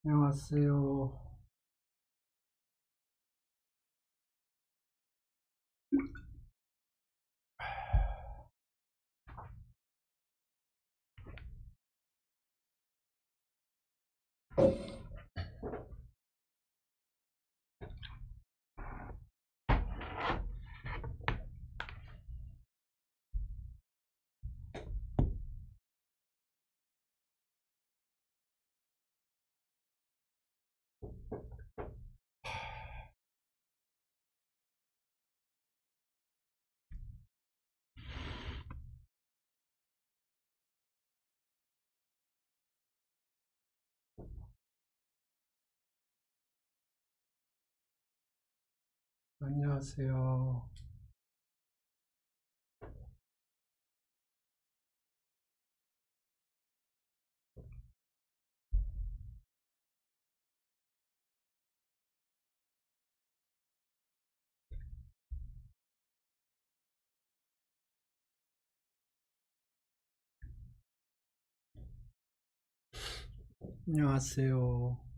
안녕하세요. 안녕하세요. 안녕하세요.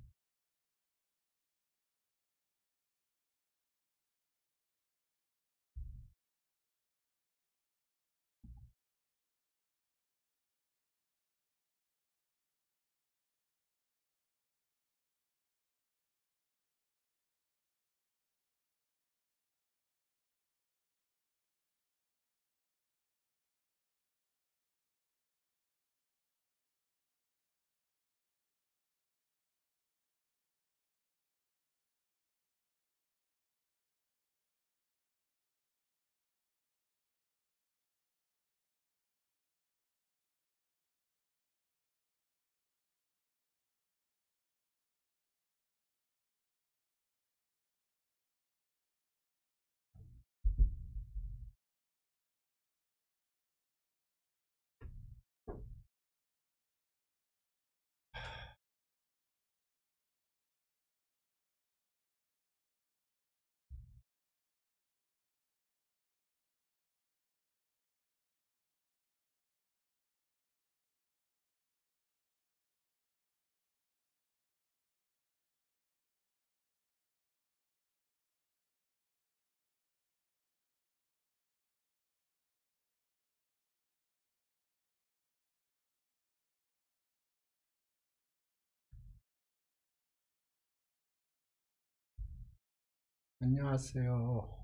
안녕하세요.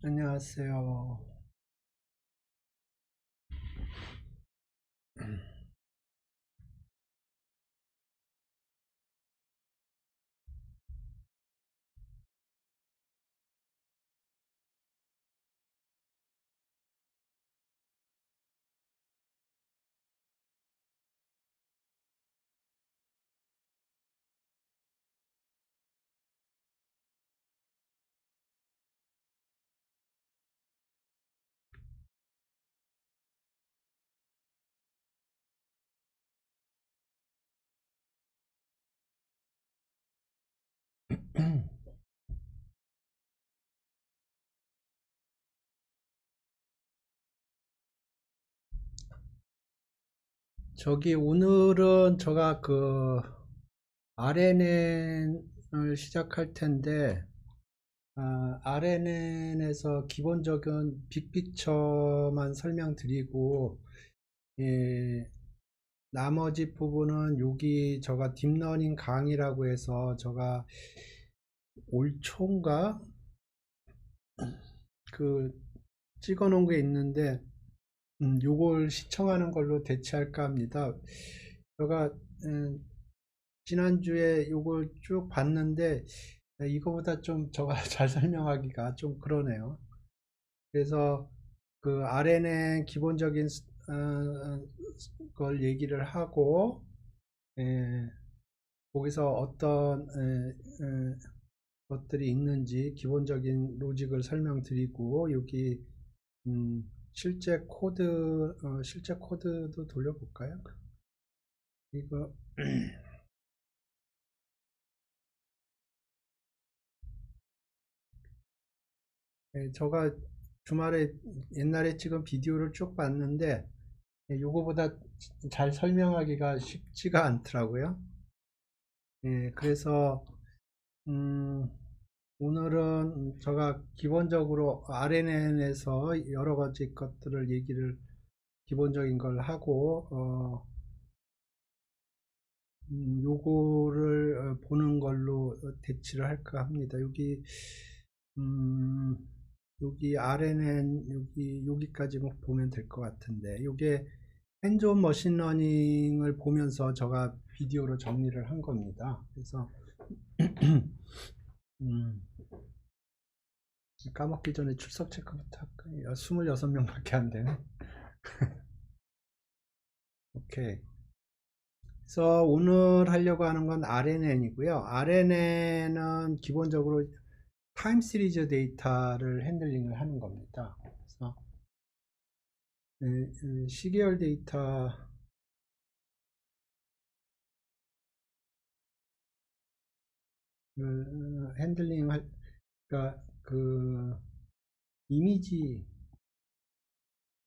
안녕하세요. 저기 오늘은 제가 그 RNN을 시작할 텐데, RNN에서 기본적인 빅피처만 설명드리고, 예, 나머지 부분은 여기 제가 딥러닝 강의라고 해서 제가 올 초인가 그 찍어 놓은 게 있는데, 요걸 시청하는 걸로 대체할까 합니다. 제가 지난주에 요걸 쭉 봤는데 이거보다 좀 제가 잘 설명하기가 좀 그러네요. 그래서 그 RNN 기본적인 걸 얘기를 하고, 예, 거기서 어떤 것들이 있는지 기본적인 로직을 설명드리고, 여기 실제 코드도 돌려볼까요? 이거 제가 주말에 옛날에 찍은 비디오를 쭉 봤는데 요거보다 잘 설명하기가 쉽지가 않더라고요. 그래서 음, 오늘은 제가 기본적으로 RNN에서 여러 가지 것들을 얘기를 기본적인 걸 하고 요거를 보는 걸로 대치를 할까 합니다. 음, 여기 RNN 여기까지 보면 될 것 같은데, 요게 핸즈온 머신러닝을 보면서 제가 비디오로 정리를 한 겁니다. 그래서 음, 까먹기 전에 출석 체크부터 할까요? 26명밖에 안 되네. 오케이. 그래서 오늘 하려고 하는 건 RNN이고요. RNN은 기본적으로 타임 시리즈 데이터를 핸들링을 하는 겁니다. 그래서 시계열 데이터 핸들링 할, 그러니까 그 이미지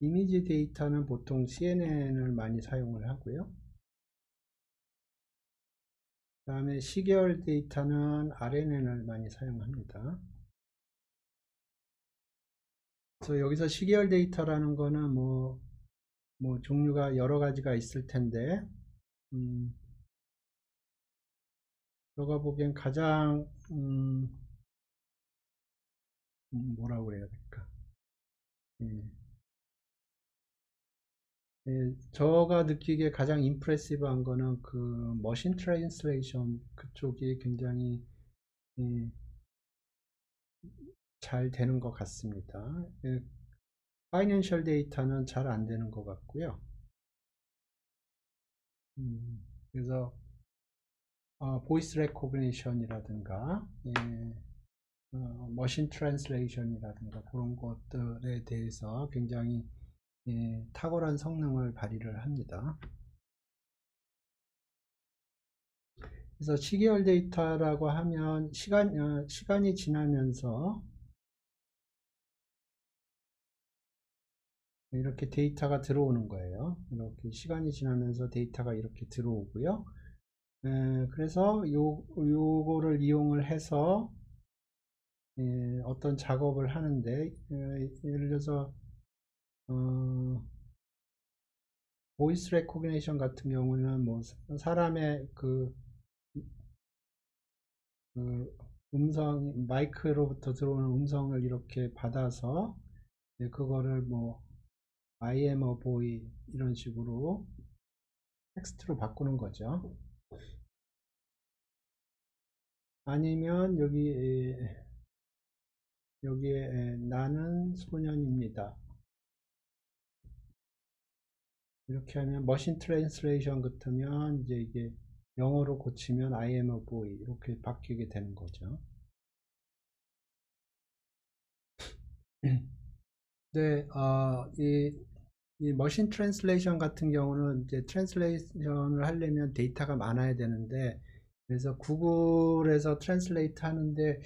데이터는 보통 CNN을 많이 사용을 하고요. 그 다음에 시계열 데이터는 RNN을 많이 사용합니다. 그래서 여기서 시계열 데이터라는 거는 뭐 종류가 여러 가지가 있을 텐데, 제가 보기엔 가장, 뭐라고 그래야 될까. 예, 제가 느끼기에 가장 임프레시브한 거는 그 머신 트랜슬레이션 그쪽이 굉장히 예, 잘 되는 것 같습니다. 파이낸셜 데이터는 잘 안 되는 것 같고요. 그래서 보이스 레코그니션이라든가 머신 트랜슬레이션이라든가 그런 것들에 대해서 굉장히 탁월한 성능을 발휘를 합니다. 그래서 시계열 데이터라고 하면 시간이 지나면서 이렇게 데이터가 들어오는 거예요. 이렇게 시간이 지나면서 데이터가 이렇게 들어오고요. 그래서 요거를 이용을 해서 어떤 작업을 하는데, 예를 들어서 보이스 레코그니션 같은 경우는 뭐 사람의 그 마이크로부터 들어오는 음성을 이렇게 받아서 그거를 뭐 I am a boy 이런 식으로 텍스트로 바꾸는 거죠. 아니면 여기에 나는 소년입니다. 이렇게 하면 머신 트랜슬레이션 같으면 이제 이게 영어로 고치면 I am a boy 이렇게 바뀌게 되는 거죠. 네, 이 머신 트랜슬레이션 같은 경우는 이제 트랜슬레이션을 하려면 데이터가 많아야 되는데 그래서 구글에서 트랜슬레이트 하는데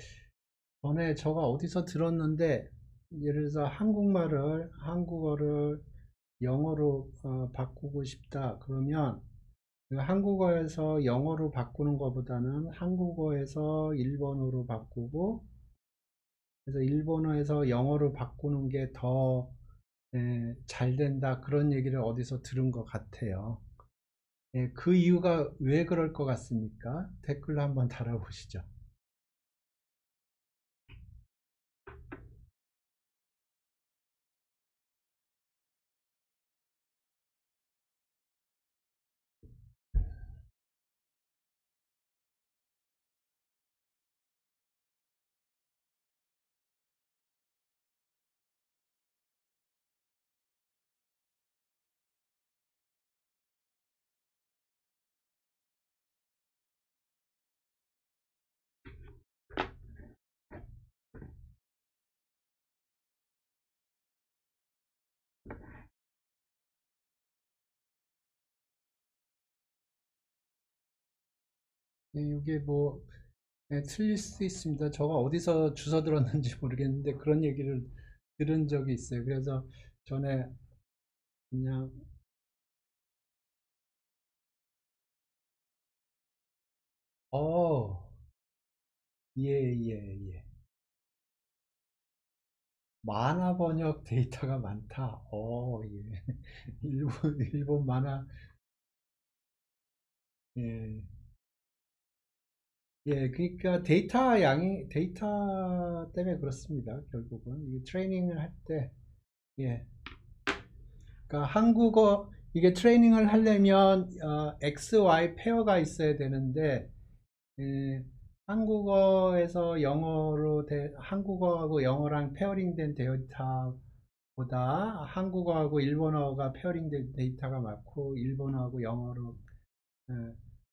전에 제가 어디서 들었는데 예를 들어서 한국어를 영어로 바꾸고 싶다 그러면 그 한국어에서 영어로 바꾸는 것보다는 한국어에서 일본어로 바꾸고 그래서 일본어에서 영어로 바꾸는 게 더 잘 된다 그런 얘기를 어디서 들은 것 같아요. 그 이유가 왜 그럴 것 같습니까? 댓글로 한번 달아보시죠. 이게 뭐 틀릴 수 있습니다. 제가 어디서 주워 들었는지 모르겠는데 그런 얘기를 들은 적이 있어요. 그래서 전에 그냥 어, 예, 예, 예. 만화 번역 데이터가 많다. 예. 일본 만화, 예. 예, 그러니까 데이터 때문에 그렇습니다. 결국은. 이 트레이닝을 할 때, 예. 그러니까 이게 트레이닝을 하려면, X, Y 페어가 있어야 되는데, 예, 한국어하고 영어랑 페어링된 데이터보다 한국어하고 일본어가 페어링된 데이터가 많고, 일본어하고 영어로 예,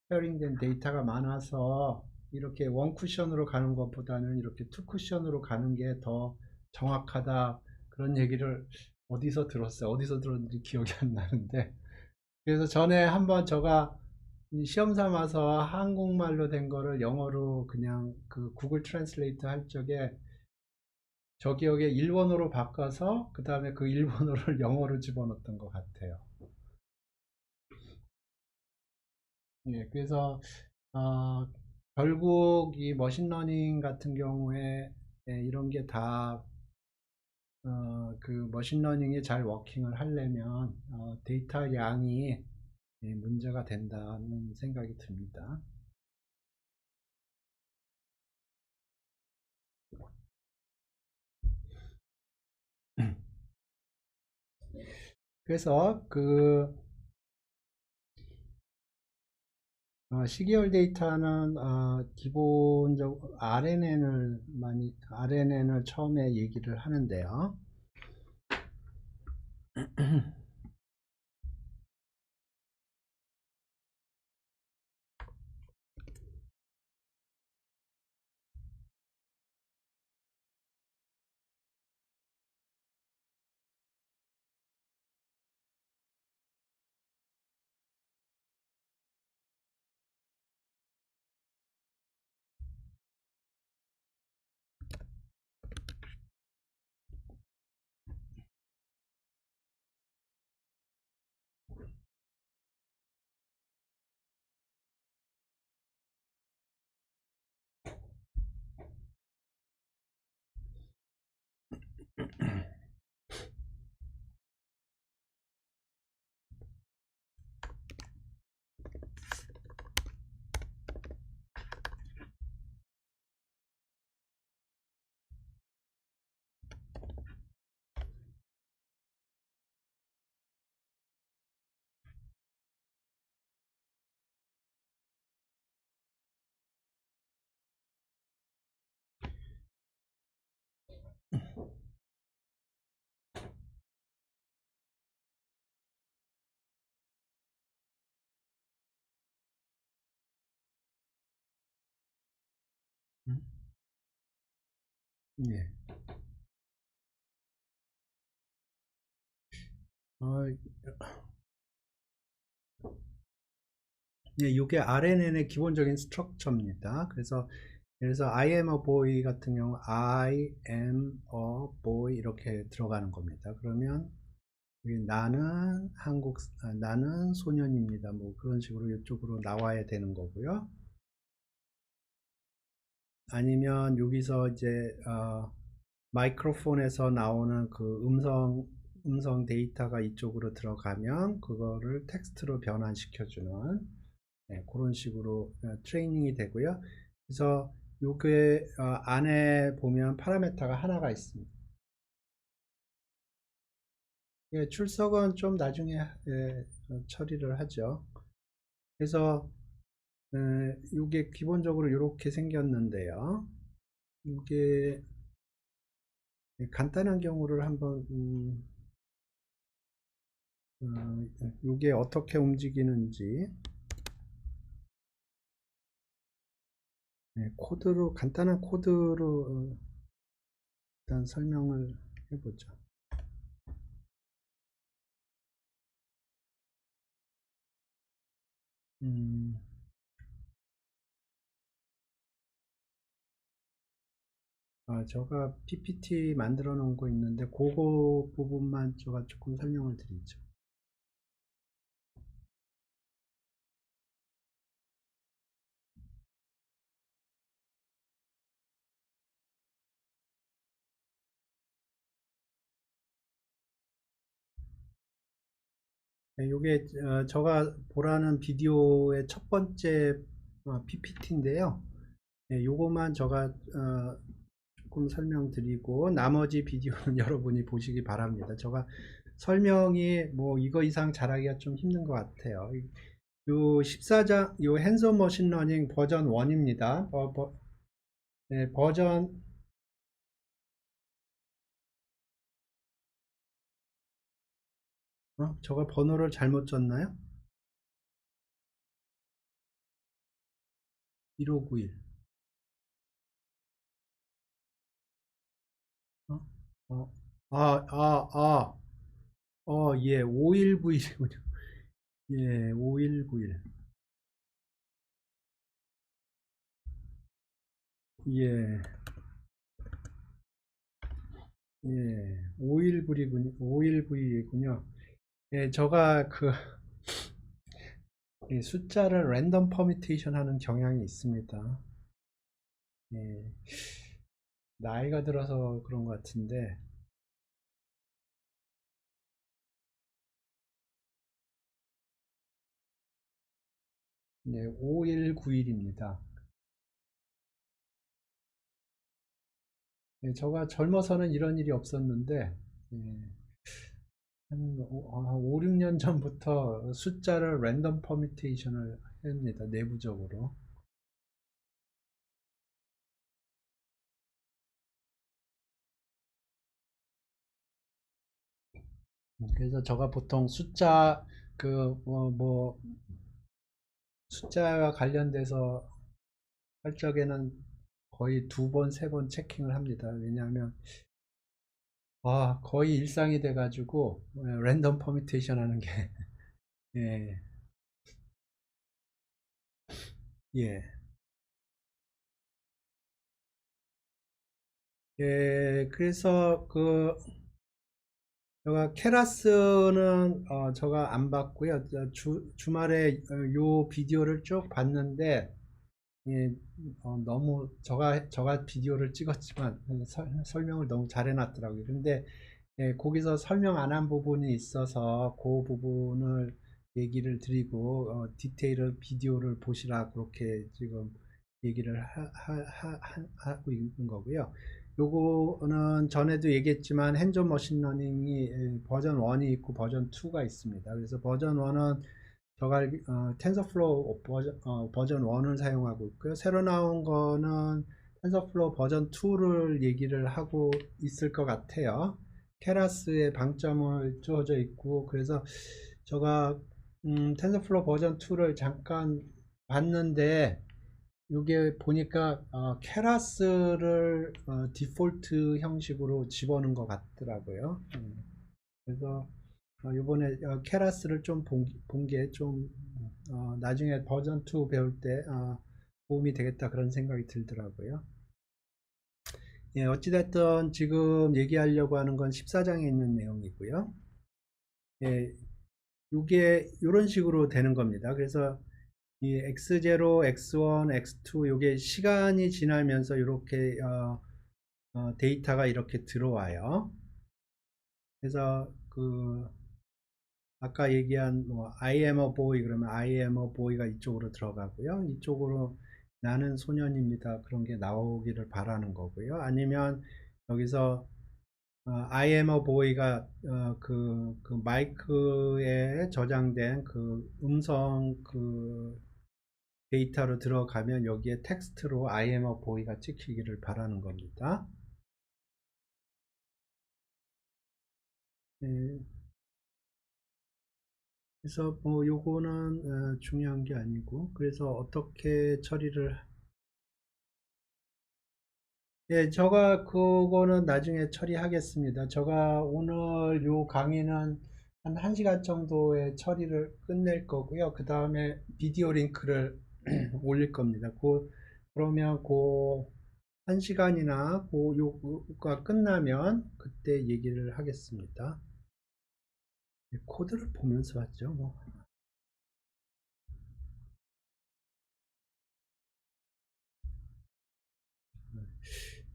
페어링된 데이터가 많아서 이렇게 원 쿠션으로 가는 것보다는 이렇게 투 쿠션으로 가는 게 더 정확하다. 그런 얘기를 어디서 들었어요. 어디서 들었는지 기억이 안 나는데. 그래서 전에 한번 제가 시험 삼아서 한국말로 된 거를 영어로 그냥 그 구글 트랜슬레이트 할 적에 저 기억에 일본어로 바꿔서 그 다음에 그 일본어를 영어로 집어넣었던 것 같아요. 예, 그래서 어, 결국 이 머신러닝 같은 경우에 이런 게 다 그 머신러닝이 잘 워킹을 하려면 데이터 양이 문제가 된다는 생각이 듭니다. 그래서 그 시계열 데이터는 기본적으로 RNN을 처음에 얘기를 하는데요. 음? 예. 어, 예, 이게 RNN의 기본적인 스트럭처입니다. 그래서 I am a boy 같은 경우 I am a boy 이렇게 들어가는 겁니다. 그러면 여기 나는 소년입니다. 뭐 그런 식으로 이쪽으로 나와야 되는 거고요. 아니면 여기서 이제 마이크로폰에서 나오는 그 음성 데이터가 이쪽으로 들어가면 그거를 텍스트로 변환시켜주는 그런 식으로 트레이닝이 되고요. 그래서 요게 안에 보면 파라메타가 하나가 있습니다. 예, 출석은 좀 나중에 처리를 하죠. 그래서 요게 기본적으로 이렇게 생겼는데요. 이게 간단한 경우를 한번 요게 어떻게 움직이는지 코드로 간단한 코드로 일단 설명을 해보죠. 제가 PPT 만들어 놓은 거 있는데 그거 부분만 제가 조금 설명을 드리죠. 이게 제가 보라는 비디오의 첫 번째 PPT인데요. 요거만 제가 조금 설명드리고 나머지 비디오는 여러분이 보시기 바랍니다. 제가 설명이 뭐 이거 이상 잘하기가 좀 힘든 것 같아요. 요 14장 요 핸즈온 머신러닝 버전 1입니다. 버전 저가 번호를 잘못 줬나요? 1591 어? 어, 예, 5191이군요. 예, 5191. 예, 예, 5191이군요. 5191이군요. 예, 제가 이 숫자를 랜덤 퍼미테이션 하는 경향이 있습니다. 예, 나이가 들어서 그런 것 같은데, 네, 5191입니다. 예, 제가 젊어서는 이런 일이 없었는데, 예, 한 5, 6년 전부터 숫자를 랜덤 퍼미테이션을 합니다. 내부적으로. 그래서 제가 보통 숫자 뭐 숫자와 관련돼서 할 적에는 거의 2번, 3번 체킹을 합니다. 왜냐하면 거의 일상이 돼가지고 랜덤 퍼미테이션 하는 게 예, 예. 예, 그래서 제가 케라스는 제가 안 봤고요. 주말에 요 비디오를 쭉 봤는데 예, 너무 저가 비디오를 찍었지만 설명을 너무 잘 해놨더라고요. 근데 거기서 설명 안 한 부분이 있어서 그 부분을 얘기를 드리고 디테일을 비디오를 보시라 그렇게 지금 얘기를 하고 있는 거고요. 요거는 전에도 얘기했지만 핸즈온 머신러닝이 버전 1이 있고 버전 2가 있습니다. 그래서 버전 1은 저가 텐서플로우 버전 1을 사용하고 있고요. 새로 나온 거는 텐서플로우 버전 2를 얘기를 하고 있을 것 같아요. 케라스의 방점을 주어져 있고 그래서 제가 텐서플로우 버전 2를 잠깐 봤는데 이게 보니까 케라스를 디폴트 형식으로 집어넣은 것 같더라고요. 그래서 이번에 케라스를 좀 본 게 좀 나중에 버전 2 배울 때 도움이 되겠다 그런 생각이 들더라고요. 예, 어찌됐든 지금 얘기하려고 하는 건 14장에 있는 내용이고요. 예, 이게 이런 식으로 되는 겁니다. 그래서 이 x0, x1, x2 이게 시간이 지나면서 이렇게 데이터가 이렇게 들어와요. 그래서 그 아까 얘기한 뭐 I am a boy 그러면 I am a boy가 이쪽으로 들어가고요. 이쪽으로 나는 소년입니다. 그런 게 나오기를 바라는 거고요. 아니면 여기서 I am a boy가 그 마이크에 저장된 그 음성 그 데이터로 들어가면 여기에 텍스트로 I am a boy가 찍히기를 바라는 겁니다. 예, 그래서 뭐 요거는 중요한 게 아니고 그래서 어떻게 처리를 예, 제가 그거는 나중에 처리하겠습니다. 제가 오늘 요 강의는 한 1시간 정도의 처리를 끝낼 거고요. 그 다음에 비디오 링크를 올릴 겁니다. 그러면 그 1시간이나 요가 끝나면 그때 얘기를 하겠습니다. 코드를 보면서 하죠. 뭐.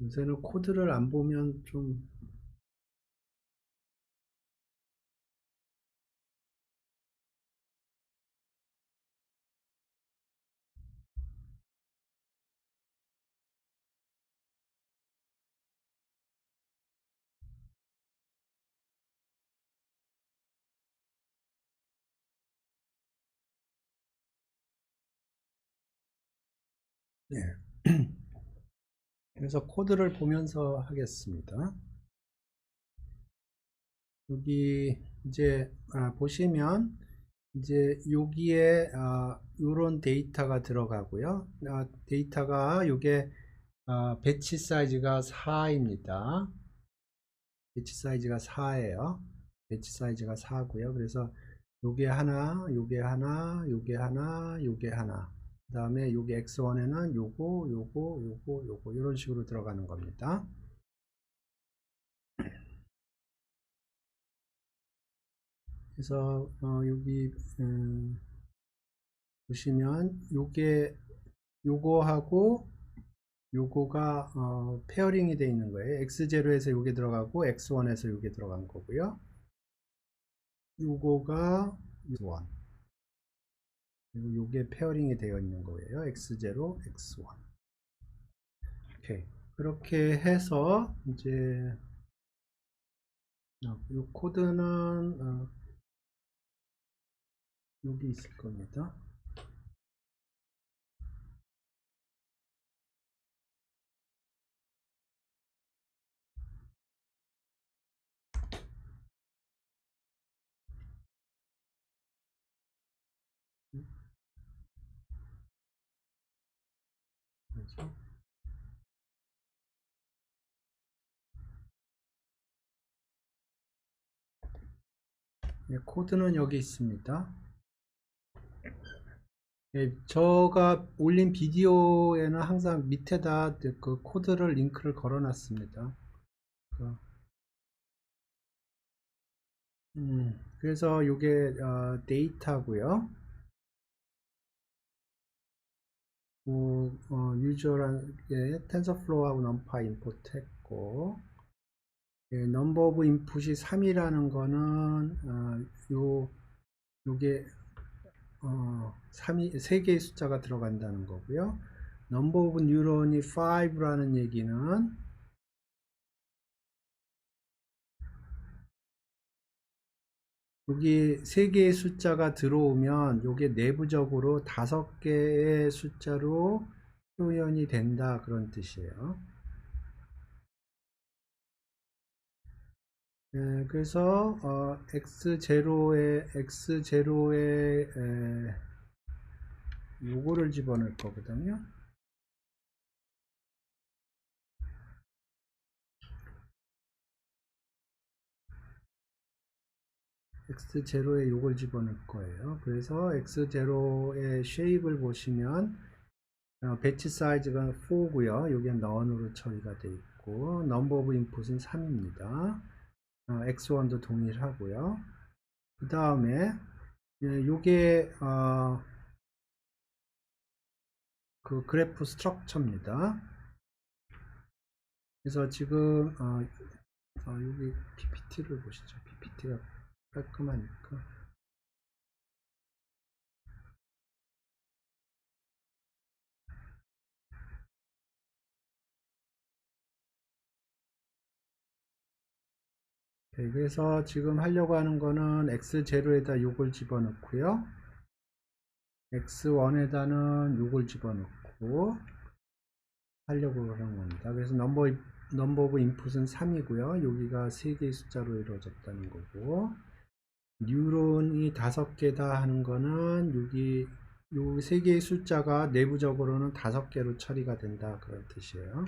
요새는 코드를 안 보면 좀 예. 그래서 코드를 보면서 하겠습니다. 여기 이제 보시면 이제 여기에 이런 데이터가 들어가고요. 데이터가 이게 배치 사이즈가 4입니다. 배치 사이즈가 4예요. 배치 사이즈가 4고요. 그래서 요게 하나, 요게 하나, 요게 하나, 요게 하나. 그 다음에 요게 X1에는 요거 이런 식으로 들어가는 겁니다. 그래서 여기 보시면 요거하고 요거가 페어링이 되어 있는 거예요. X0에서 요게 들어가고 X1에서 요게 들어간 거고요. 요거가 X1 그리고 요게 페어링이 되어 있는 거예요. X0, X1 오케이. 그렇게 해서 이제 요 코드는 여기 있을 겁니다. 그렇죠? 예, 코드는 여기 있습니다. 예, 제가 올린 비디오에는 항상 밑에다 그 코드를 링크를 걸어 놨습니다. 그래서 이게 데이터고요. 유저란 게 텐서플로우하고 넘파이 임포트 했고 예, 넘버 오브 인풋이 3이라는 거는 요게 3이 3개의 숫자가 들어간다는 거고요. 넘버 오브 뉴런이 5라는 얘기는 여기 3개의 숫자가 들어오면 이게 내부적으로 5개의 숫자로 표현이 된다 그런 뜻이에요. 그래서 x0에 요거를 집어넣을 거거든요. x0에 요걸 집어넣을 거예요. 그래서 x0의 쉐입을 보시면 배치 사이즈가 4고요. 여기는 non으로 처리가 되어 있고 number of input은 3입니다. x1도 동일하고요. 그 다음에 요게 그 그래프 스트럭처입니다. 그래서 지금 여기 PPT를 보시죠. PPT가 깔끔하니까. 네, 그래서 지금 하려고 하는 거는 x0에다 요걸 집어넣고요. x1에다는 요걸 집어넣고 하려고 하는 겁니다. 그래서 넘버 오브 인풋은 3이고요. 여기가 3개의 숫자로 이루어졌다는 거고, 뉴런이 5개다 하는 거는 여기 요 3개의 숫자가 내부적으로는 5개로 처리가 된다 그런 뜻이에요.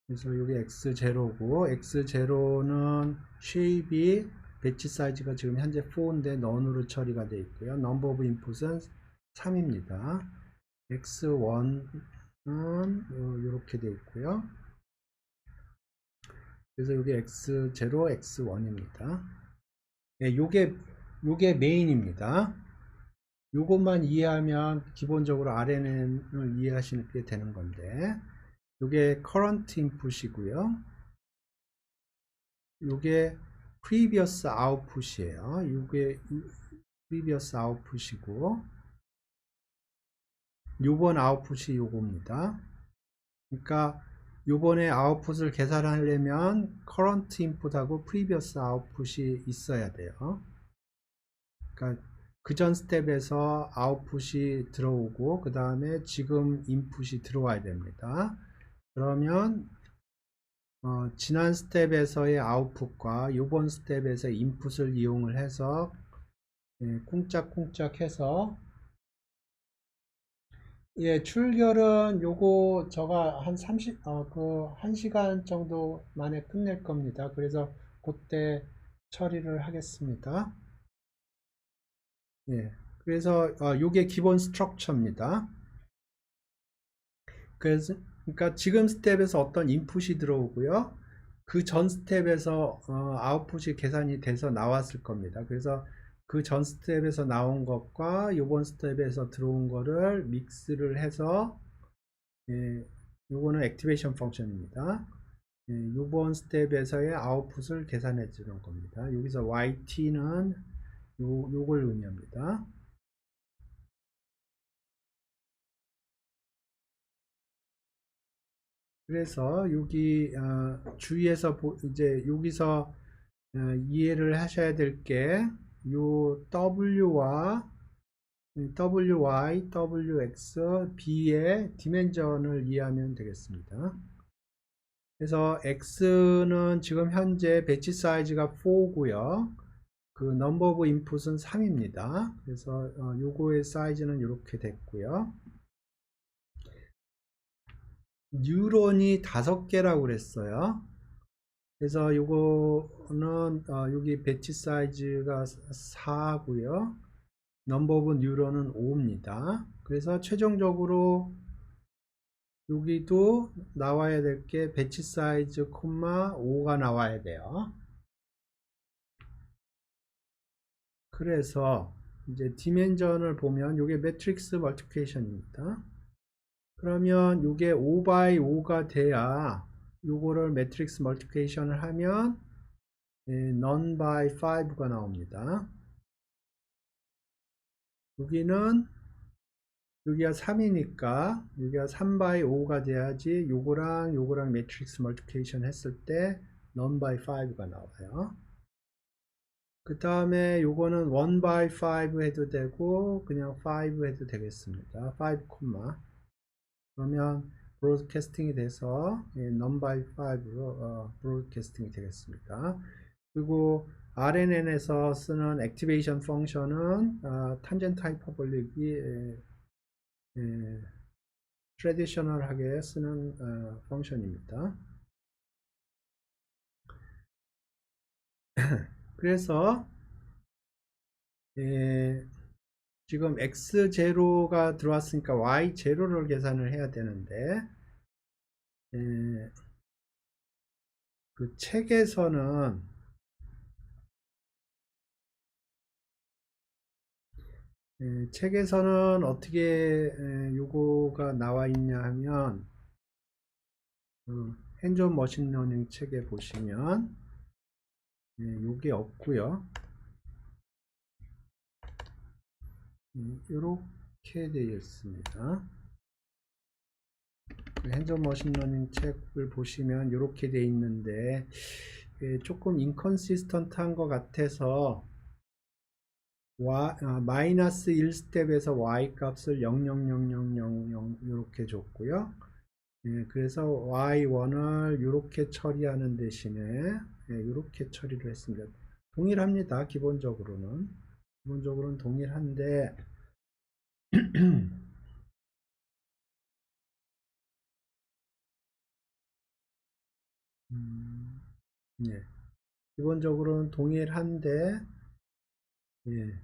그래서 여기 x0고 x0는 쉐입이 배치 사이즈가 지금 현재 4인데 non으로 처리가 되어 있고요. 넘버 오브 인풋은 3입니다. x1은 이렇게 되어 있고요. 그래서 여기 x0, x1입니다. 네, 요게 메인입니다. 요것만 이해하면 기본적으로 RNN을 이해하시게 되는 건데, 요게 current input이고요. 요게 previous output이에요. 요게 previous output이고, 요번 아웃풋이 요겁니다. 그러니까 요번에 아웃풋을 계산하려면 current input하고 previous output이 있어야 돼요. 그러니까 그 전 스텝에서 아웃풋이 들어오고 그 다음에 지금 인풋이 들어와야 됩니다. 그러면 지난 스텝에서의 아웃풋과 요번 스텝에서의 인풋을 이용을 해서 쿵짝쿵짝 해서 예, 출결은 요거 제가 한 1시간 정도 만에 끝낼 겁니다. 그래서 그때 처리를 하겠습니다. 예. 그래서 요게 기본 스트럭처입니다. 그러니까 지금 스텝에서 어떤 인풋이 들어오고요. 그 전 스텝에서 아웃풋이 계산이 돼서 나왔을 겁니다. 그래서 그 전 스텝에서 나온 것과 요번 스텝에서 들어온 거를 믹스를 해서 예, 요거는 액티베이션 펑션입니다. 예, 요번 스텝에서의 아웃풋을 계산해 주는 겁니다. 여기서 yt는 요걸 의미합니다. 그래서 여기 주위에서 이제 여기서 이해를 하셔야 될 게 요 W와 WY, WX, B의 디멘전을 이해하면 되겠습니다. 그래서 X는 지금 현재 배치 사이즈가 4고요. 그 넘버 오브 인풋은 3입니다. 그래서 요거의 사이즈는 이렇게 됐고요. 뉴런이 5개라고 그랬어요. 그래서 요거는 여기 배치 사이즈가 4고요. 넘버 오브 뉴런은 5입니다. 그래서 최종적으로 여기도 나와야 될 게 배치 사이즈, 5가 나와야 돼요. 그래서 이제 디멘전을 보면 이게 매트릭스 멀티플리케이션입니다. 그러면 이게 5 by 5가 돼야 요거를 매트릭스 멀티플리케이션을 하면 none by 5가 나옵니다. 여기는 여기가 3이니까 여기가 3 by 5가 돼야지 요거랑 매트릭스 멀티플리케이션 했을 때 none by 5가 나와요. 그 다음에 요거는 1 by 5 해도 되고 그냥 5 해도 되겠습니다. 5, 그러면 브로드캐스팅이 돼서 none by 5로 브로드캐스팅이 되겠습니다. 그리고 RNN에서 쓰는 액티베이션 펑션은 탄젠트 하이퍼볼릭이 트래디셔널하게 쓰는 펑션입니다. 그래서 지금 x0가 들어왔으니까 y0를 계산을 해야 되는데 그 책에서는 어떻게 요거가 나와 있냐 하면 핸즈온 머신러닝 책에 보시면 요게 없고요. 이렇게 되어 있습니다. 핸즈온 머신러닝 책을 보시면 이렇게 되어 있는데 조금 인컨시스턴트한 것 같아서 마이너스 1스텝에서 y 값을 0.00000 이렇게 줬고요. 그래서 y1을 이렇게 처리하는 대신에 이렇게 처리를 했습니다. 동일합니다. 기본적으로는 동일한데 예, 기본적으로는 동일한데 예,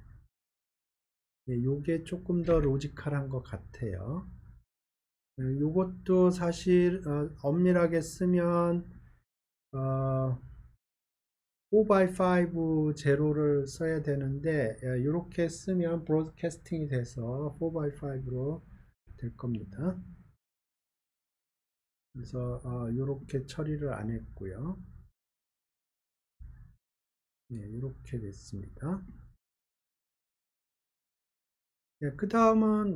요게 조금 더 로지컬한 것 같아요. 요것도 사실 엄밀하게 쓰면 4x5 제로를 써야 되는데 이렇게 쓰면 브로드캐스팅이 돼서 4x5로 될 겁니다. 그래서 이렇게 처리를 안 했고요. 이렇게 됐습니다. 그 다음은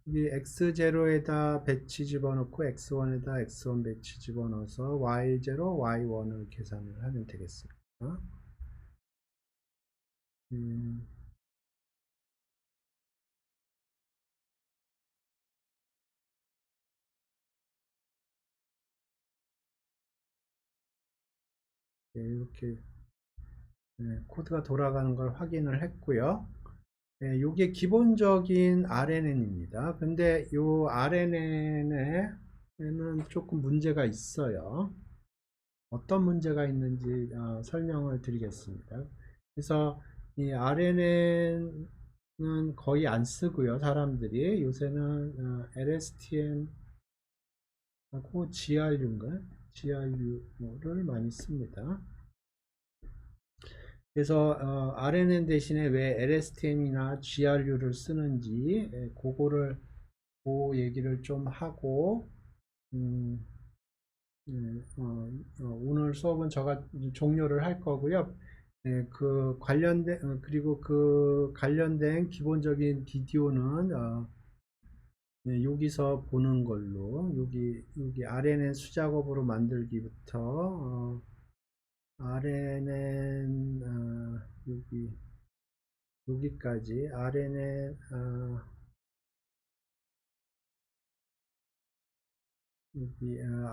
이 x0에다 배치 집어넣고 x1에다 x1 배치 집어넣어서 y0, y1을 계산을 하면 되겠습니다. 이렇게 코드가 돌아가는 걸 확인을 했고요. 이게 기본적인 RNN입니다. 근데 이 RNN에는 조금 문제가 있어요. 어떤 문제가 있는지 설명을 드리겠습니다. 그래서 이 RNN은 거의 안 쓰고요. 사람들이 요새는 LSTM하고 GRU를 많이 씁니다. 그래서 RNN 대신에 왜 LSTM이나 GRU를 쓰는지 그거를 그 얘기를 좀 하고 오늘 수업은 제가 종료를 할 거고요. 그 관련된 그리고 그 관련된 기본적인 비디오는 여기서 보는 걸로 여기 RNN 수작업으로 만들기부터 RNN 여기까지 RNN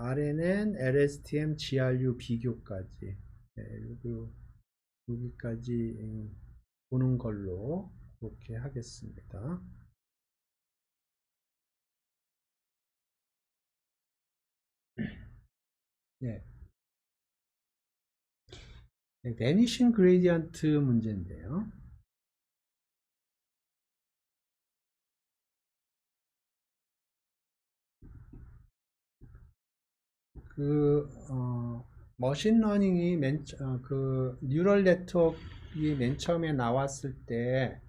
RNN, LSTM, GRU 비교까지 여기까지 보는 걸로 그렇게 하겠습니다. 네. Vanishing Gradient 문제인데요. 머신러닝이 그 뉴럴 네트워크가 맨 처음에 나왔을 때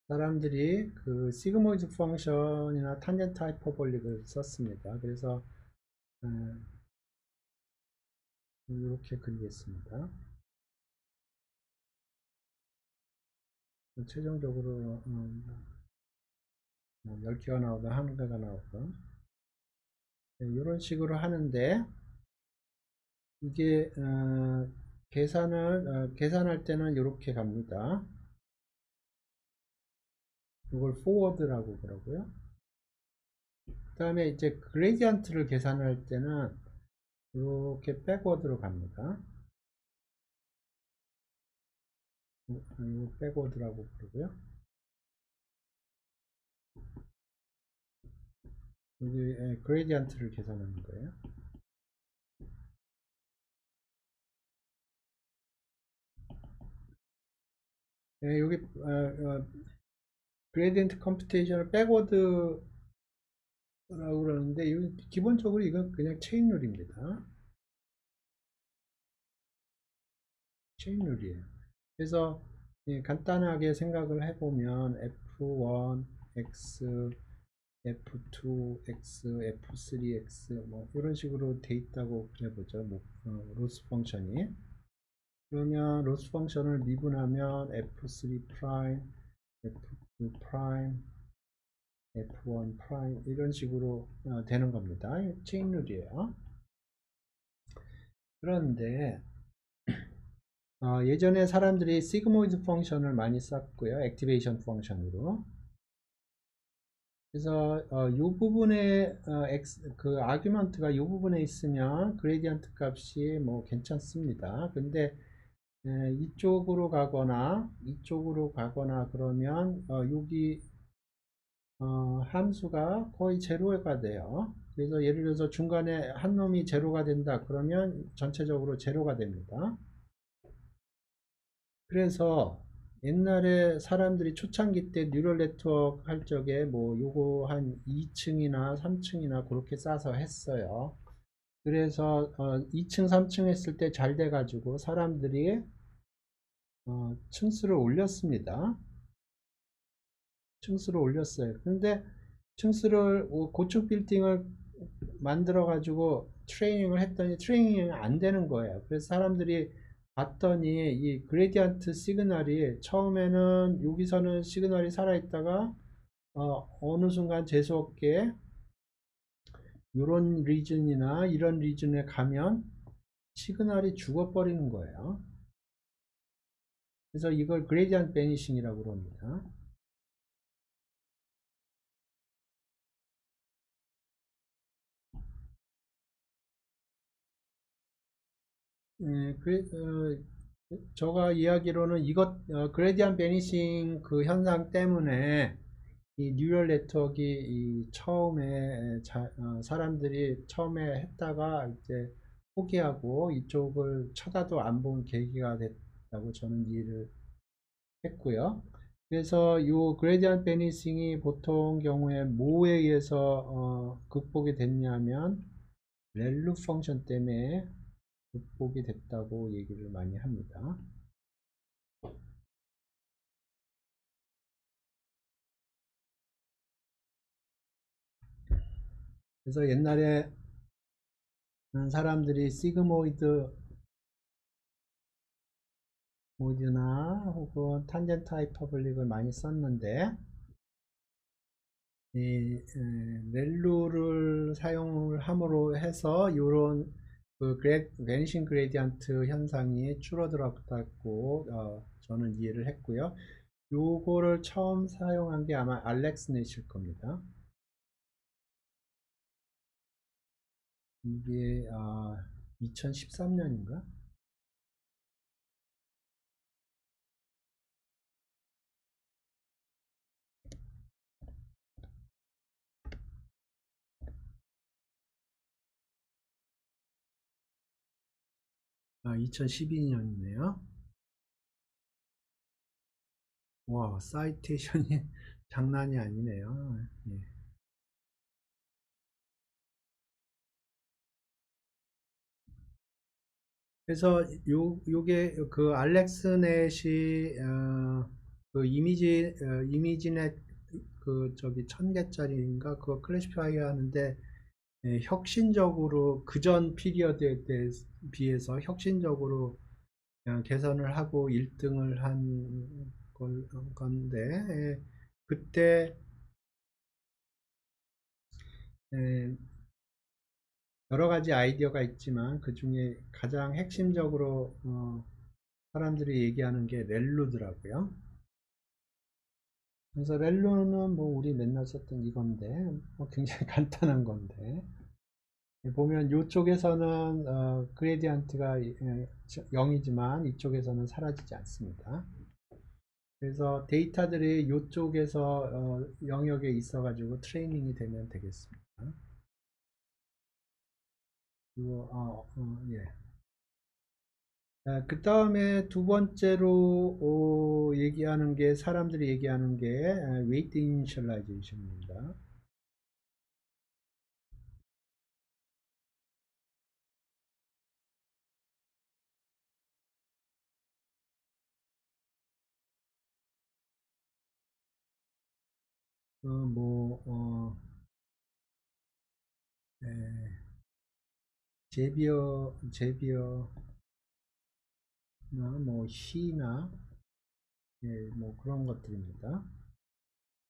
사람들이 그 시그모이드 펑션이나 탄젠트 하이퍼볼릭을 썼습니다. 그래서 이렇게 그리겠습니다. 최종적으로 10개가 나오든 1개가 나오든 이런 식으로 하는데 이게 계산할 때는 이렇게 갑니다. 이걸 forward라고 그러고요. 그 다음에 이제 그레디언트를 계산할 때는 이렇게 backward로 갑니다. 이거 backward라고 그러고요. 여기 그레디언트를 계산하는 거예요. 여기 그레디언트 컴퓨테이션을 백워드라고 그러는데 기본적으로 이건 그냥 체인 룰입니다. 체인 룰이에요. 그래서 간단하게 생각을 해보면 F1, X, F2, X, F3, X 뭐 이런 식으로 돼 있다고 해보죠. 뭐, 로스 펑션이. 그러면 로스 펑션을 미분하면 F3 프라임, F2 프라임, F1 프라임 이런 식으로 되는 겁니다. 체인 룰이에요. 그런데 예전에 사람들이 시그모이드 펑션을 많이 썼고요. 액티베이션 펑션으로. 그래서 이 부분에 그 아규먼트가 이 부분에 있으면 그레디언트 값이 뭐 괜찮습니다. 근데 이쪽으로 가거나 그러면 여기 함수가 거의 제로가 돼요. 그래서 예를 들어서 중간에 한 놈이 제로가 된다 그러면 전체적으로 제로가 됩니다. 그래서 옛날에 사람들이 초창기 때 뉴럴 네트워크 할 적에 뭐 요거 한 2층이나 3층이나 그렇게 싸서 했어요. 그래서 2층 3층 했을 때 잘 돼 가지고 사람들이 층수를 올렸습니다. 층수를 올렸어요. 근데 층수를 고층 빌딩을 만들어 가지고 트레이닝을 했더니 트레이닝이 안 되는 거예요. 그래서 사람들이 봤더니 이 그레디언트 시그널이 처음에는 여기서는 시그널이 살아있다가 어느 순간 재수없게 이런 리즌이나 이런 리즌에 가면 시그널이 죽어버리는 거예요. 그래서 이걸 그레디언트 베니싱이라고 그럽니다. 제가 이야기로는 이것 그레디언트 베니싱 그 현상 때문에 이 뉴럴 네트워크 이 처음에 사람들이 처음에 했다가 이제 포기하고 이쪽을 쳐다도 안 본 계기가 됐다고 저는 이해를 했고요. 그래서 이 그레디언트 베니싱이 보통 경우에 뭐에 의해서 극복이 됐냐면 렐루 펑션 때문에 극복이 됐다고 얘기를 많이 합니다. 그래서 옛날에 사람들이 시그모이드 모드나 혹은 탄젠트 하이퍼블릭을 많이 썼는데 이 렐루를 사용을 함으로 해서 이런 그 베니싱 그레디언트 현상이 줄어들었다고 저는 이해를 했고요. 요거를 처음 사용한 게 아마 알렉스 넷일 겁니다. 이게 2013년인가? 2012년이네요. 와, 사이테이션이 장난이 아니네요. 예. 그래서 요게 그 알렉스넷이 그 이미지넷 그 저기 1000개짜리인가 그거 클래시파이 하는데 혁신적으로 그전 피리어드에 비해서 혁신적으로 개선을 하고 1등을 한 건데 그때 에, 여러 가지 아이디어가 있지만 그 중에 가장 핵심적으로 사람들이 얘기하는 게 렐루더라고요. 그래서 렐루는 뭐 우리 맨날 썼던 이건데 뭐 굉장히 간단한 건데 보면 이쪽에서는 그레디언트가 0이지만 이쪽에서는 사라지지 않습니다. 그래서 데이터들이 이쪽에서 영역에 있어 가지고 트레이닝이 되면 되겠습니다. 이거 예. 그 다음에 두 번째로 얘기하는 게 사람들이 얘기하는 게 웨이트 이니셜라이제이션입니다. 뭐 제비어나 뭐 시나 뭐 그런 것들입니다.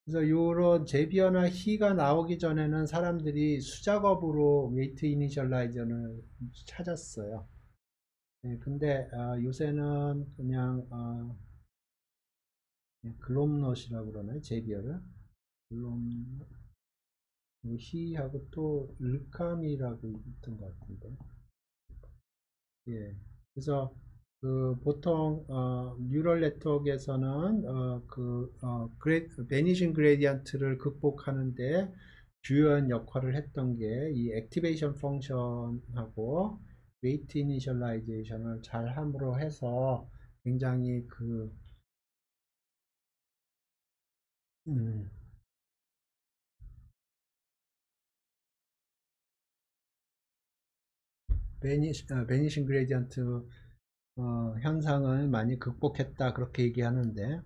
그래서 이런 제비어나 히가 나오기 전에는 사람들이 수작업으로 웨이트 이니셜라이저를 찾았어요. 근데 요새는 그냥 글롭넛이라고 그러나요? 제비어를 글롭 히하고 또 르캄이라고 있던 것 같은데. 예. 그래서 그 보통 뉴럴 네트워크에서는 베니싱 그레디언트를 극복하는데 주요한 역할을 했던 게 이 액티베이션 펑션하고 웨이트 이니셜라이제이션을 잘 함으로 해서 굉장히 그 음, 베니싱 그레디언트 현상을 많이 극복했다 그렇게 얘기하는데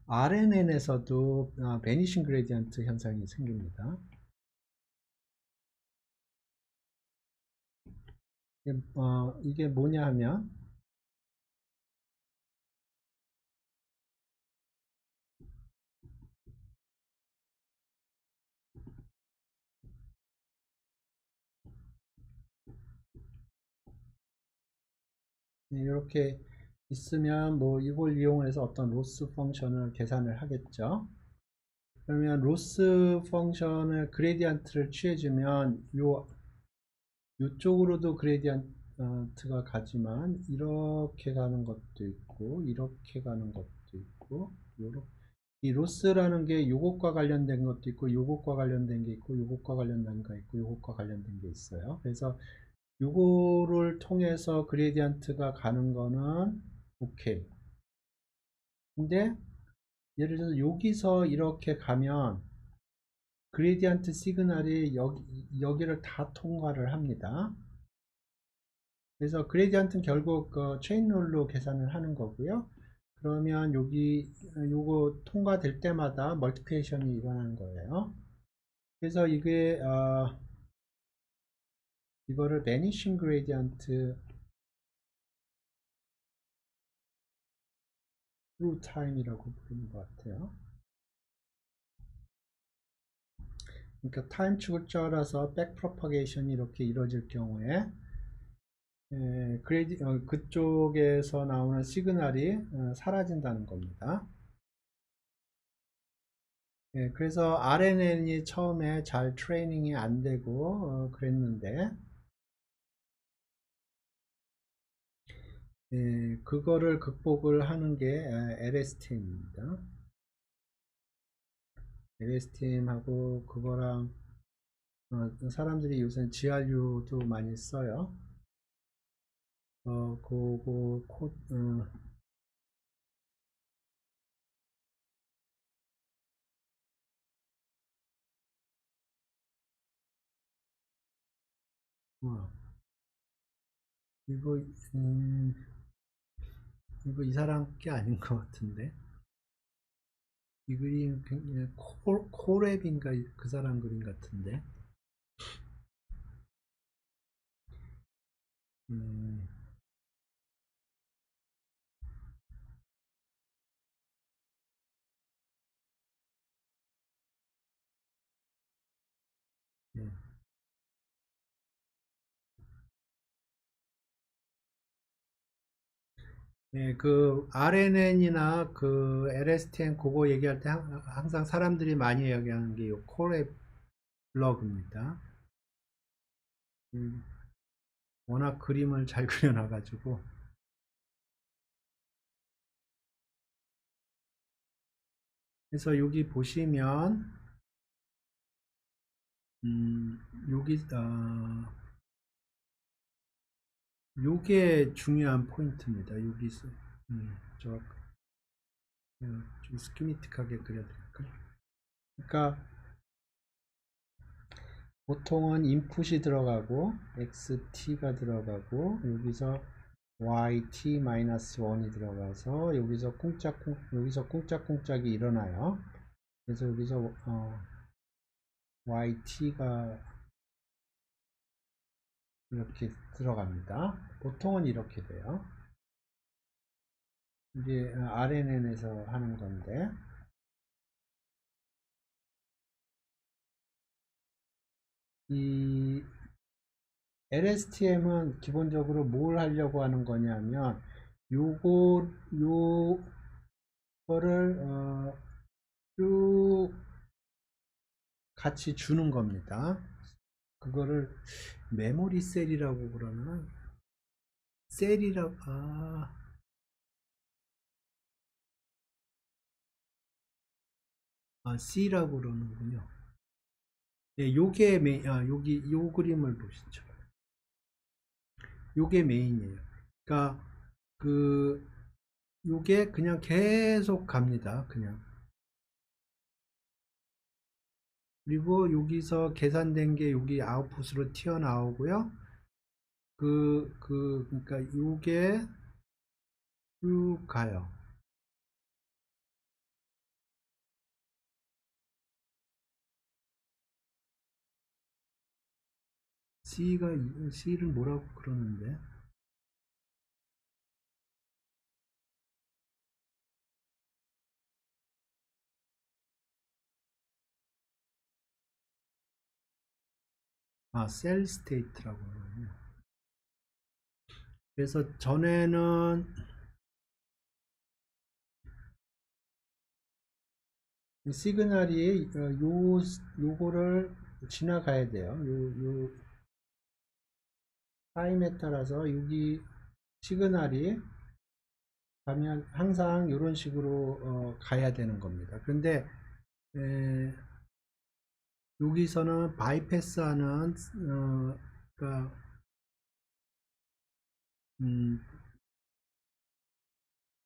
RNN에서도 베니싱 그레디언트 현상이 생깁니다. 이게 뭐냐 하면 이렇게 있으면 뭐 이걸 이용해서 어떤 로스 펑션을 계산을 하겠죠. 그러면 로스 펑션을 그레디언트를 취해주면 요쪽으로도 그레디언트가 가지만 이렇게 가는 것도 있고 이렇게 가는 것도 있고 요렇게 이 로스라는 게 요것과 관련된 것도 있고 요것과 관련된 게 있고 요것과 관련된 게 있고 요것과 관련된 게 있어요. 그래서 요거를 통해서 그레디언트가 가는 거는 오케이. 근데 예를 들어서 여기서 이렇게 가면 그레디언트 시그널이 여기를 다 통과를 합니다. 그래서 그레디언트는 결국 체인 룰로 계산을 하는 거고요. 그러면 요거 통과될 때마다 멀티플리케이션이 일어나는 거예요. 그래서 이거를 vanishing gradient through time이라고 부르는 것 같아요. 그러니까 타임 축을 쩔어서 백 프로파게이션이 이렇게 이루어질 경우에 그쪽에서 나오는 시그널이 사라진다는 겁니다. 그래서 RNN이 처음에 잘 트레이닝이 안 되고 그랬는데 그거를 극복을 하는 게 LSTM입니다. LSTM하고 그거랑 사람들이 요새 GRU도 많이 써요. 그거 어, 이거 음, 이거 이 사람 게 아닌 것 같은데 이 그림 코랩인가 그 사람 그림 같은데 음, 예. 그 RNN이나 그 LSTM 그거 얘기할 때 항상 사람들이 많이 이야기하는 게 이 코랩 블럭입니다. 음, 워낙 그림을 잘 그려놔가지고 그래서 여기 보시면 여기 요게 중요한 포인트입니다. 여기서 저 좀 스키미틱하게 그려드릴까요? 그러니까 보통은 인풋이 들어가고 xt가 들어가고 여기서 yt-1이 들어가서 여기서 쿵짝쿵짝이 일어나요. 그래서 여기서 yt가 이렇게 들어갑니다. 보통은 이렇게 돼요. 이제 RNN에서 하는 건데 이 LSTM은 기본적으로 뭘 하려고 하는 거냐면 요거를 쭉 같이 주는 겁니다. 그거를 메모리 셀이라고 그러나 셀이라고 C라고 그러는군요. 네, 요게 여기 요 그림을 보시죠. 요게 메인이에요. 그러니까 그 요게 그냥 계속 갑니다. 그냥. 그리고 여기서 계산된 게 여기 아웃풋으로 튀어나오고요. 그러니까 요게 쭉 가요. C를 뭐라고 그러는데? 셀 스테이트라고 그러네요. 그래서 전에는 시그널이 요거를 지나가야 돼요. 요 타임에 따라서 여기 시그널이 가면 항상 이런 식으로 가야 되는 겁니다. 그런데 여기서는 바이패스하는 그러니까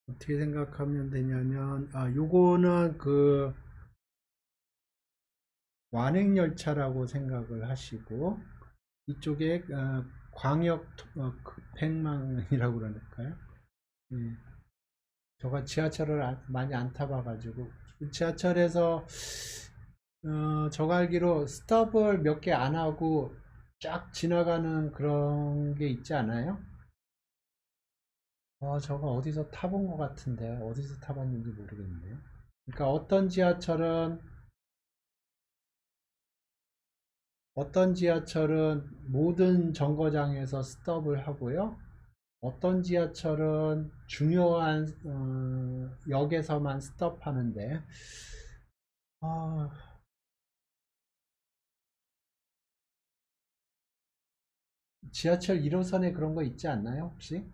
어떻게 생각하면 되냐면 요거는 그 완행열차라고 생각을 하시고 이쪽에 광역 급행망이라고 그러니까요. 저가 지하철을 많이 안 타봐가지고 지하철에서 저가 알기로 스톱을 몇 개 안 하고 쫙 지나가는 그런 게 있지 않아요? 저거 어디서 타본 것 같은데 어디서 타봤는지 모르겠네요. 그러니까 어떤 지하철은 모든 정거장에서 스톱을 하고요. 어떤 지하철은 중요한 역에서만 스톱하는데 아, 지하철 1호선에 그런 거 있지 않나요, 혹시?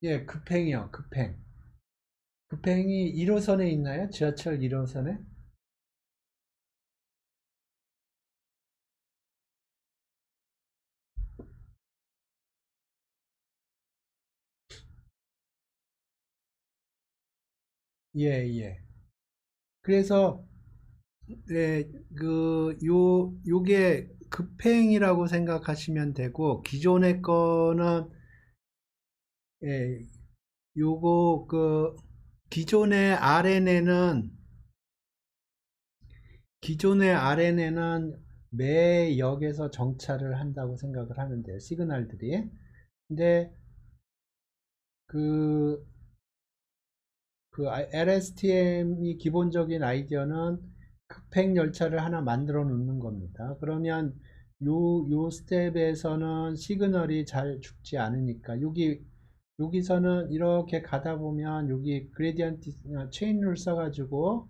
예, 급행이요, 급행. 급행이 1호선에 있나요? 지하철 1호선에? 예, 예. 그래서 예, 요게 급행이라고 생각하시면 되고 기존의 거는 예, 요거 기존의 RNN은 기존의 RNN은 매 역에서 정차를 한다고 생각을 하는데요. 시그널들이. 근데 그 LSTM이 기본적인 아이디어는 급행 열차를 하나 만들어 놓는 겁니다. 그러면 요 스텝에서는 시그널이 잘 죽지 않으니까 여기서는 이렇게 가다 보면 여기 그레디언트 체인룰 써가지고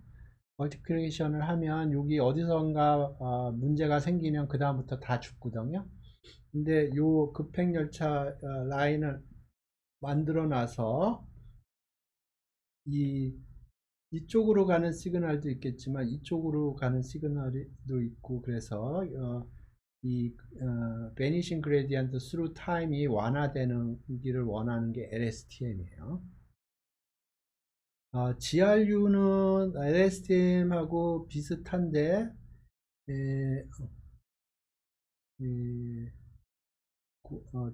멀티플리케이션을 하면 여기 어디선가 문제가 생기면 그 다음부터 다 죽거든요. 근데 요 급행 열차 라인을 만들어 놔서 이 이쪽으로 가는 시그널도 있겠지만 이쪽으로 가는 시그널도 있고 그래서 이 vanishing gradient through time이 완화되는기를 원하는 게 LSTM이에요. GRU는 LSTM하고 비슷한데 에,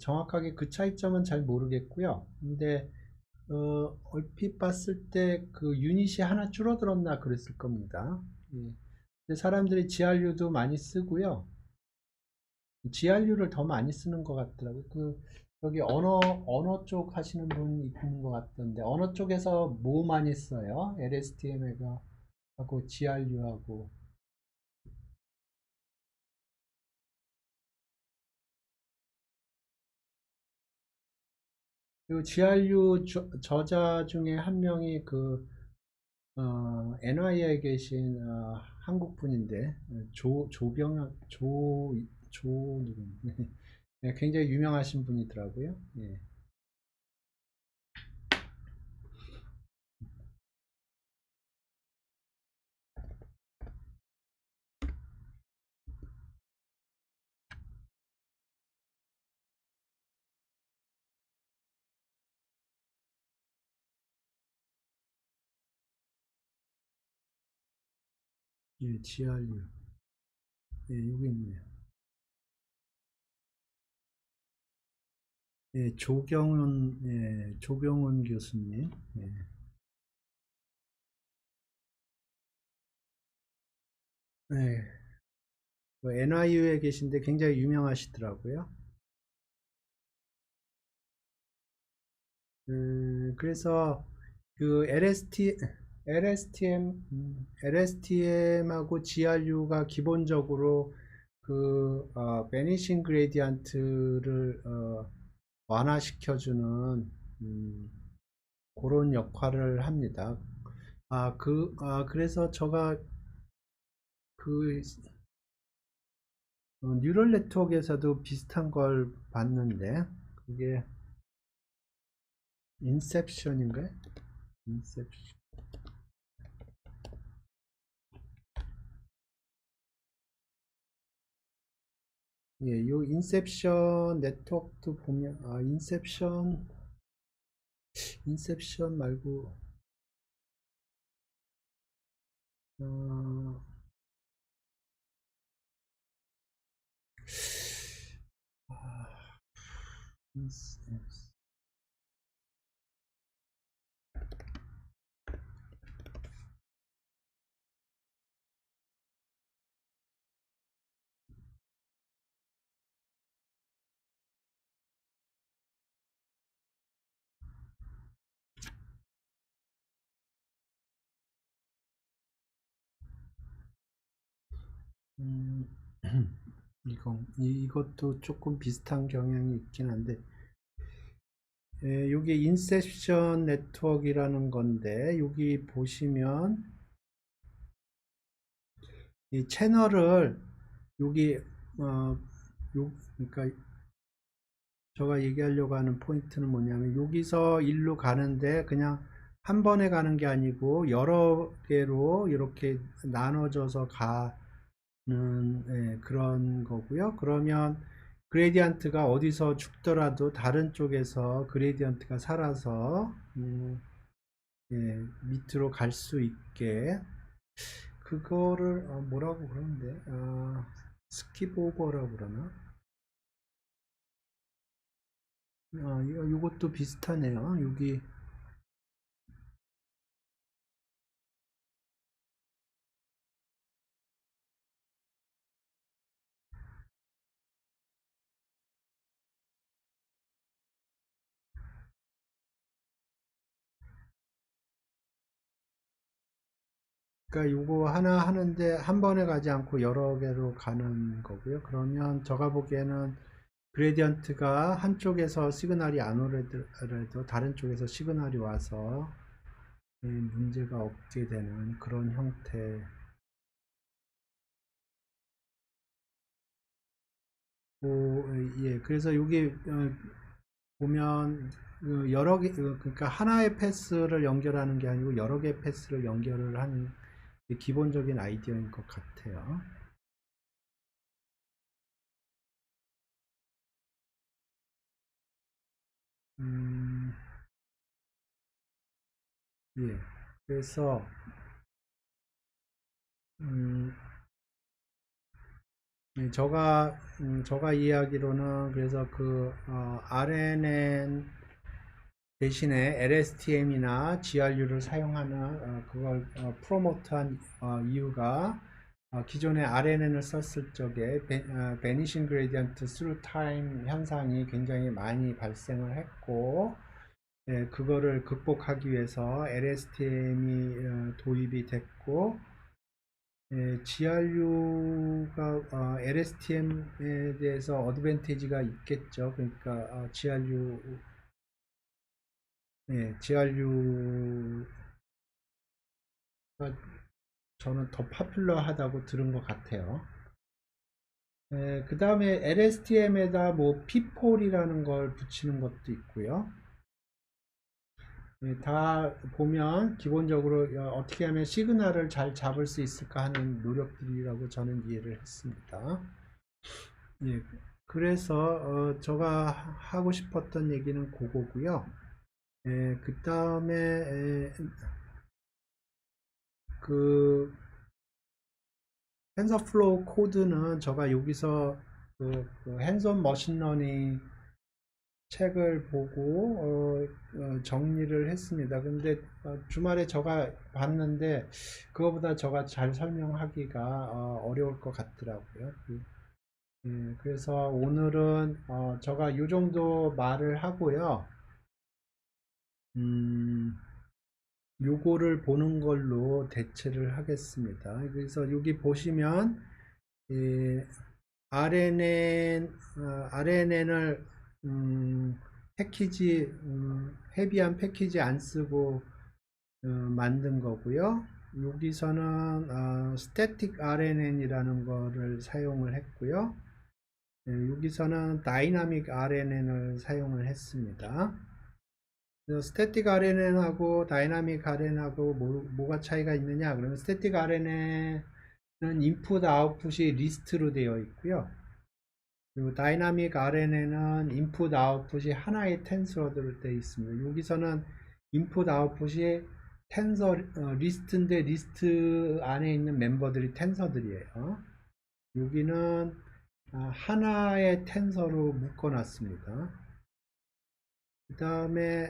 정확하게 그 차이점은 잘 모르겠고요. 근데 얼핏 봤을 때 그 유닛이 하나 줄어들었나 그랬을 겁니다. 예. 근데 사람들이 GRU도 많이 쓰고요. GRU를 더 많이 쓰는 것 같더라고요. 여기 언어 쪽 하시는 분 있는 것 같던데, 언어 쪽에서 뭐 많이 써요? LSTM하고 GRU하고. 그 GRU 저자 중에 한 명이 NY에 계신 한국 분인데, 누구, 네, 굉장히 유명하신 분이더라고요. 예. 예, GRU. 예, 여기 있네요. 예, 조경훈 교수님. 예. 네, NYU에 계신데 굉장히 유명하시더라고요. 그래서 그 LSTM하고 GRU가 기본적으로 Vanishing Gradient를 완화시켜주는 그런 역할을 합니다. 그래서 제가 그 뉴럴 네트워크에서도 비슷한 걸 봤는데 그게 인셉션인가요? 인셉션. 예, 요 인셉션 네트워크도 보면 인셉션 말고 어, 아, 인셉- 음, 이것도 조금 비슷한 경향이 있긴 한데 여기 인셉션 네트워크라는 건데 여기 보시면 이 채널을 여기 그러니까 제가 얘기하려고 하는 포인트는 뭐냐면 여기서 일로 가는데 그냥 한 번에 가는 게 아니고 여러 개로 이렇게 나눠져서 가는 그런 거고요. 그러면 그레디언트가 어디서 죽더라도 다른 쪽에서 그레디언트가 살아서 밑으로 갈 수 있게 그거를 뭐라고 그러는데 스킵 오버라고 그러나 이것도 비슷하네요. 여기 그러니까 요거 하나 하는데 한 번에 가지 않고 여러 개로 가는 거고요. 그러면 제가 보기에는 그레디언트가 한쪽에서 시그널이 안 오더라도 다른 쪽에서 시그널이 와서 문제가 없게 되는 그런 형태. 예, 그래서 여기 보면 여러 개, 그러니까 하나의 패스를 연결하는 게 아니고 여러 개의 패스를 연결을 하는 게 기본적인 아이디어인 것 같아요. 음, 예. 그래서, 음, 예, 저가 이해하기로는 그래서 RNN 대신에 LSTM이나 GRU를 사용하는 그걸 프로모트한 이유가 기존에 RNN을 썼을 적에 Vanishing Gradient Through Time 현상이 굉장히 많이 발생을 했고 예, 그거를 극복하기 위해서 LSTM이 도입이 됐고 예, GRU가 LSTM에 대해서 어드밴티지가 있겠죠. 그러니까 GRU가 저는 더 파퓰러하다고 들은 것 같아요. 그 다음에 LSTM에다 뭐 P4이라는 걸 붙이는 것도 있고요. 다 보면 기본적으로 어떻게 하면 시그널을 잘 잡을 수 있을까 하는 노력들이라고 저는 이해를 했습니다. 예, 그래서 제가 하고 싶었던 얘기는 그거고요. 그 다음에 그 텐서플로우 코드는 제가 여기서 핸즈온 머신러닝 책을 보고 정리를 했습니다. 근데 주말에 제가 봤는데 그거보다 제가 잘 설명하기가 어려울 것 같더라고요. 그래서 오늘은 제가 이 정도 말을 하고요. 음, 요거를 보는 걸로 대체를 하겠습니다. 그래서 여기 보시면 이 RNN을 패키지 헤비한 패키지 안 쓰고 만든 거고요. 여기서는 static RNN이라는 거를 사용을 했고요. 여기서는 dynamic RNN을 사용을 했습니다. 스태틱 RNN하고 다이나믹 RNN하고 뭐가 차이가 있느냐? 그러면 스태틱 RNN은 인풋 아웃풋이 리스트로 되어 있고요. 그리고 다이나믹 RNN은 인풋 아웃풋이 하나의 텐서로 되어 있습니다. 여기서는 인풋 아웃풋이 텐서 리스트인데 리스트 안에 있는 member들이 텐서들이에요. 여기는 하나의 텐서로 묶어놨습니다. 그 다음에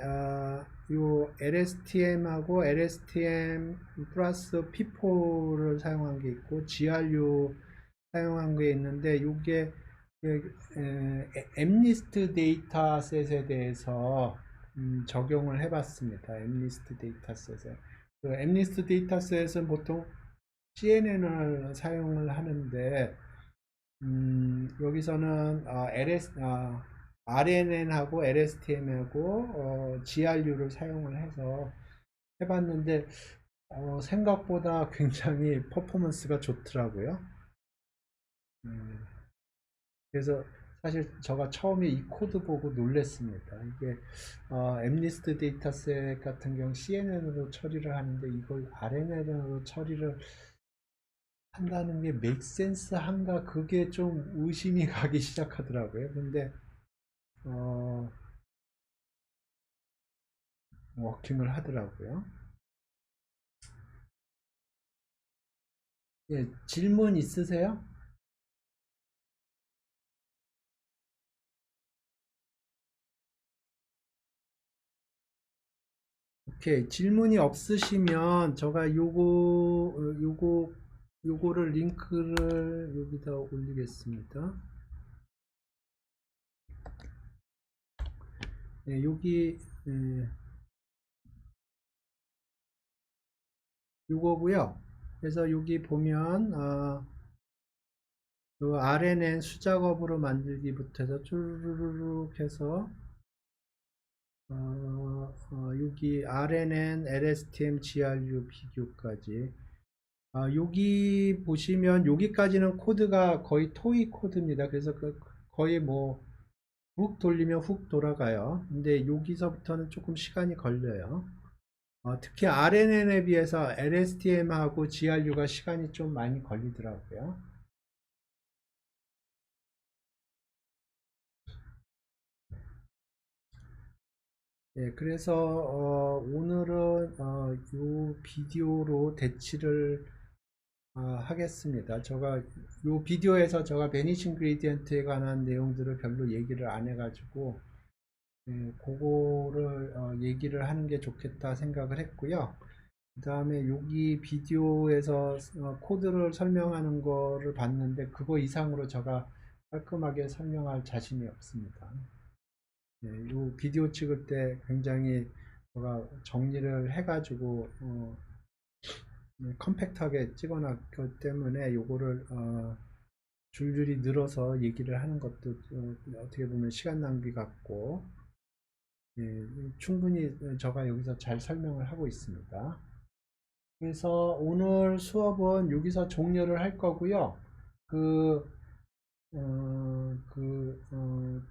요 LSTM하고 LSTM 플러스 P4를 사용한 게 있고 GRU 사용한 게 있는데 이게 엠니스트 데이터셋에 대해서 적용을 해봤습니다. 엠니스트 데이터셋에 엠니스트 데이터셋은 보통 CNN을 사용을 하는데 여기서는 RNN하고 LSTM하고 GRU를 사용을 해서 해봤는데 생각보다 굉장히 퍼포먼스가 좋더라고요. 그래서 사실 제가 처음에 이 코드 보고 놀랐습니다. 이게 엠니스트 데이터셋 같은 경우 CNN으로 처리를 하는데 이걸 RNN으로 처리를 한다는 게 make sense 한가 그게 좀 의심이 가기 시작하더라고요. 근데 어, 워킹을 하더라고요. 예, 질문 있으세요? 오케이. 질문이 없으시면 제가 요거를 링크를 여기다 올리겠습니다. 예, 여기 요거고요. 그래서 여기 보면 요 RNN 수작업으로 만들기부터 해서 쭈르륵 해서 여기 RNN, LSTM, GRU 비교까지 여기 보시면 여기까지는 코드가 거의 토이 코드입니다. 그래서 거의 뭐 훅 돌리면 훅 돌아가요. 근데 여기서부터는 조금 시간이 걸려요. 특히 RNN에 비해서 LSTM하고 GRU가 시간이 좀 많이 걸리더라고요. 예, 그래서 오늘은 이 비디오로 대치를 하겠습니다. 제가 이 비디오에서 제가 베니싱 그레디언트에 관한 내용들을 별로 얘기를 안 해가지고 예, 그거를 얘기를 하는 게 좋겠다 생각을 했고요. 그 다음에 여기 비디오에서 코드를 설명하는 거를 봤는데 그거 이상으로 제가 깔끔하게 설명할 자신이 없습니다. 예, 이 비디오 찍을 때 굉장히 제가 정리를 해가지고 네, 컴팩트하게 찍어놨기 때문에 요거를 줄줄이 늘어서 얘기를 하는 것도 어떻게 보면 시간 낭비 같고 예, 충분히 제가 여기서 잘 설명을 하고 있습니다. 그래서 오늘 수업은 여기서 종료를 할 거고요. 그,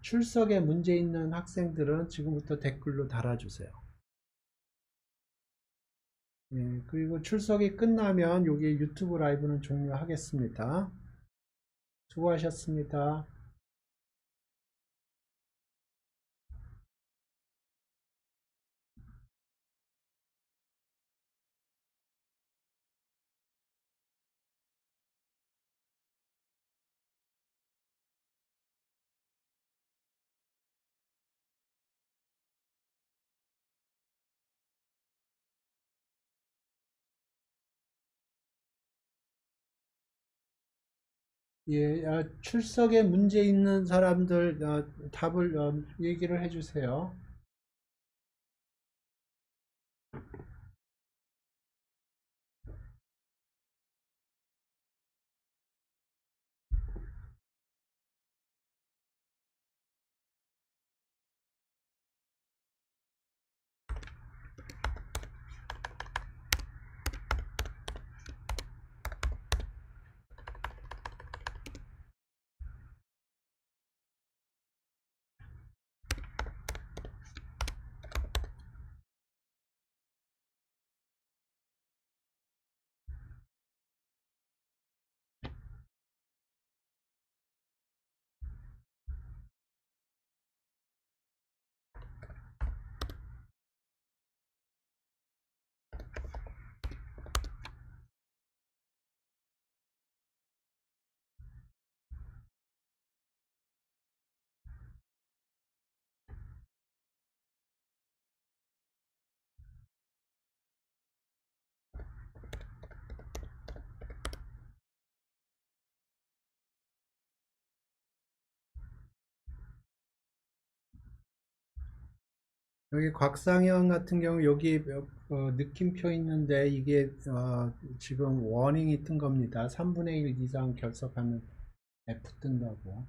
출석에 문제 있는 학생들은 지금부터 댓글로 달아주세요. 예, 그리고 출석이 끝나면 여기 유튜브 라이브는 종료하겠습니다. 수고하셨습니다. 예, 출석에 문제 있는 사람들 답을 얘기를 해주세요. 여기 곽상현 같은 경우 여기 느낌표 있는데 이게 지금 워닝이 뜬 겁니다. 3분의 1 이상 결석하면 F 뜬다고.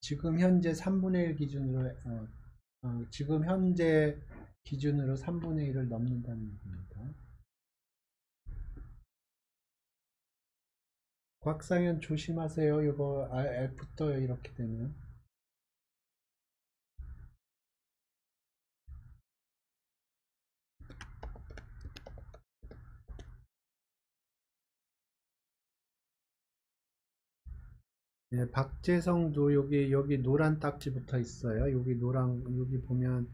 지금 현재 3분의 1 기준으로 지금 현재 기준으로 3분의 1을 넘는다는 얘기입니다. 곽상현 조심하세요. 이거 F 떠요. 이렇게 되면. 예, 박재성도 여기 노란 딱지 붙어 있어요. 여기 노란 여기 보면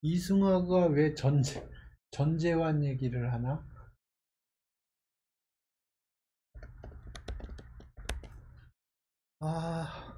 이승화가 왜 전재환 얘기를 하나? 아,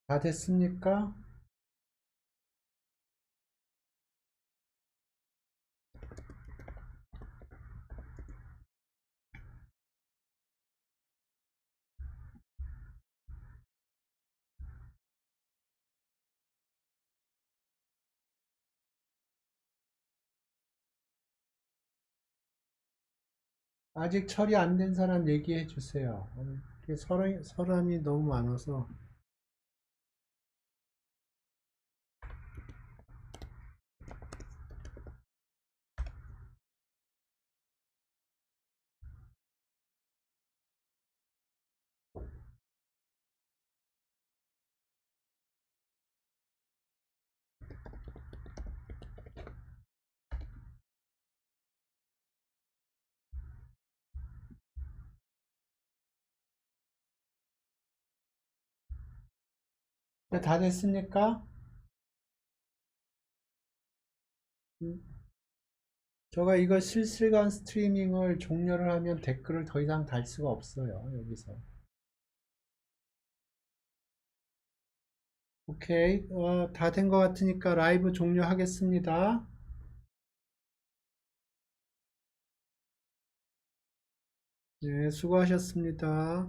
다 됐습니까? 아직 처리 안 된 사람 얘기해 주세요. 이게 사람이 너무 많아서. 네, 다 됐습니까? 음, 제가 이거 실시간 스트리밍을 종료를 하면 댓글을 더 이상 달 수가 없어요. 여기서. 오케이. 다 된 것 같으니까 라이브 종료하겠습니다. 네, 수고하셨습니다.